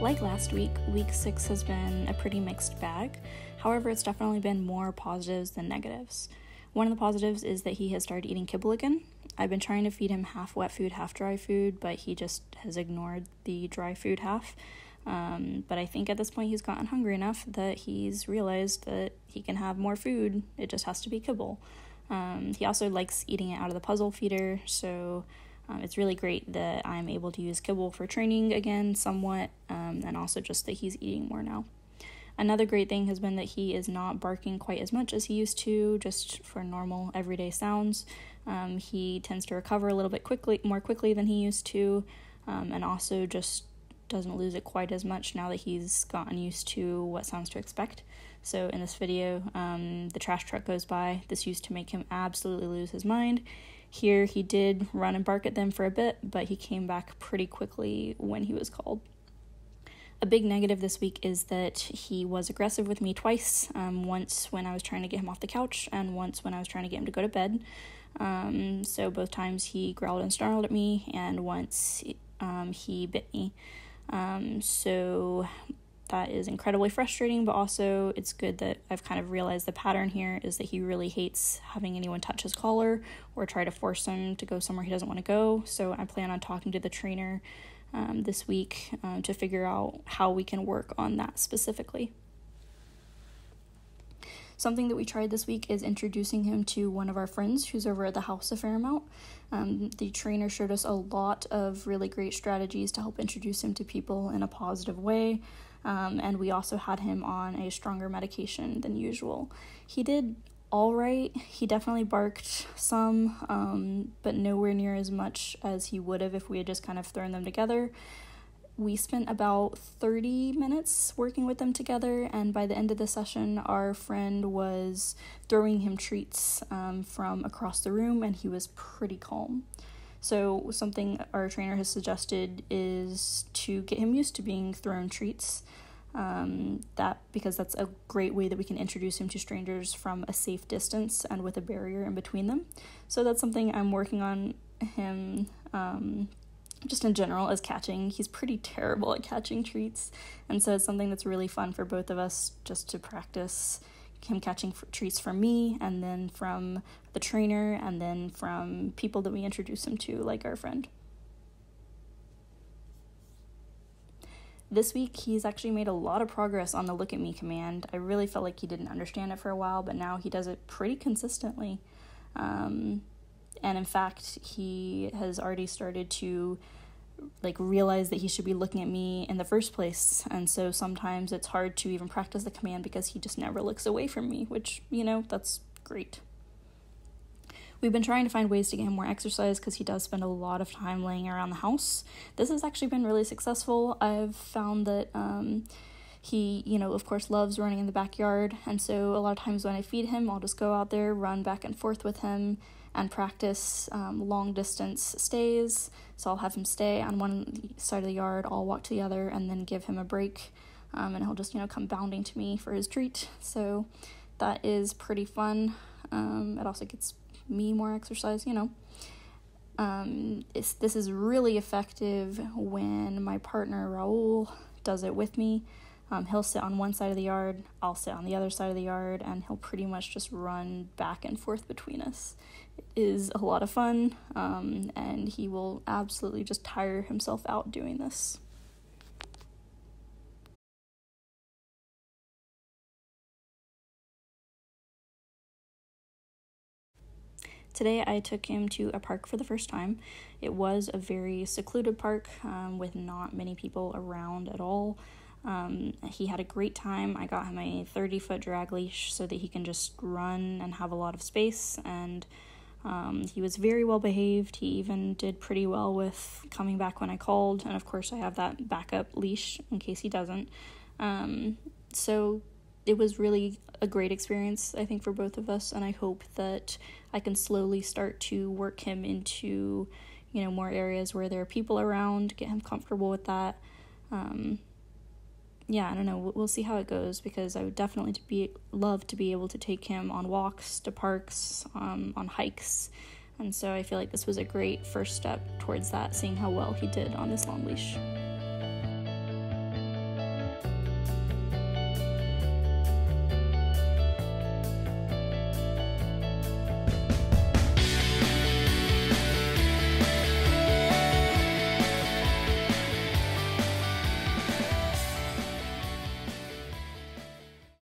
Like last week, week 6 has been a pretty mixed bag. However, it's definitely been more positives than negatives. One of the positives is that he has started eating kibble again. I've been trying to feed him half wet food, half dry food, but he just has ignored the dry food half. But I think at this point he's gotten hungry enough that he's realized that he can have more food. It just has to be kibble. He also likes eating it out of the puzzle feeder, so it's really great that I'm able to use kibble for training again somewhat, and also just that he's eating more now. Another great thing has been that he is not barking quite as much as he used to, just for normal everyday sounds. He tends to recover a little bit more quickly than he used to, and also just doesn't lose it quite as much now that he's gotten used to what sounds to expect. So in this video, the trash truck goes by. This used to make him absolutely lose his mind. Here he did run and bark at them for a bit, but he came back pretty quickly when he was called. A big negative this week is that he was aggressive with me twice, once when I was trying to get him off the couch and once when I was trying to get him to go to bed. So both times he growled and snarled at me, and once he bit me. So that is incredibly frustrating, but also it's good that I've kind of realized the pattern here is that he really hates having anyone touch his collar or try to force him to go somewhere he doesn't want to go. So I plan on talking to the trainer this week to figure out how we can work on that specifically. Something that we tried this week is introducing him to one of our friends who's over at the house a fair amount. The trainer showed us a lot of really great strategies to help introduce him to people in a positive way, and we also had him on a stronger medication than usual. He did all right. He definitely barked some, but nowhere near as much as he would have if we had just kind of thrown them together. We spent about 30 minutes working with them together, and by the end of the session, our friend was throwing him treats from across the room, and he was pretty calm. So something our trainer has suggested is to get him used to being thrown treats, because that's a great way that we can introduce him to strangers from a safe distance and with a barrier in between them. So that's something I'm working on him just in general as catching. He's pretty terrible at catching treats, and so it's something that's really fun for both of us just to practice him catching treats from me, and then from the trainer, and then from people that we introduce him to, like our friend. This week, he's actually made a lot of progress on the look at me command. I really felt like he didn't understand it for a while, but now he does it pretty consistently. And in fact, he has already started to realize that he should be looking at me in the first place. And so sometimes it's hard to even practice the command because he just never looks away from me, which, that's great. We've been trying to find ways to get him more exercise because he does spend a lot of time laying around the house. This has actually been really successful. I've found that he, of course, loves running in the backyard. And so a lot of times when I feed him, I'll just go out there, run back and forth with him, and practice long distance stays. So I'll have him stay on one side of the yard, I'll walk to the other, and then give him a break, and he'll just come bounding to me for his treat. So that is pretty fun. It also gets me more exercise. This is really effective when my partner Raul does it with me. He'll sit on one side of the yard, I'll sit on the other side of the yard, and he'll pretty much just run back and forth between us. It is a lot of fun, and he will absolutely just tire himself out doing this. Today I took him to a park for the first time. It was a very secluded park with not many people around at all. He had a great time. I got him a 30-foot drag leash so that he can just run and have a lot of space, and he was very well behaved. He even did pretty well with coming back when I called, and of course I have that backup leash in case he doesn't. So it was really a great experience, I think, for both of us, and I hope that I can slowly start to work him into, more areas where there are people around, get him comfortable with that. I don't know, we'll see how it goes, because I would definitely love to be able to take him on walks, to parks, on hikes, and so I feel like this was a great first step towards that, seeing how well he did on this long leash.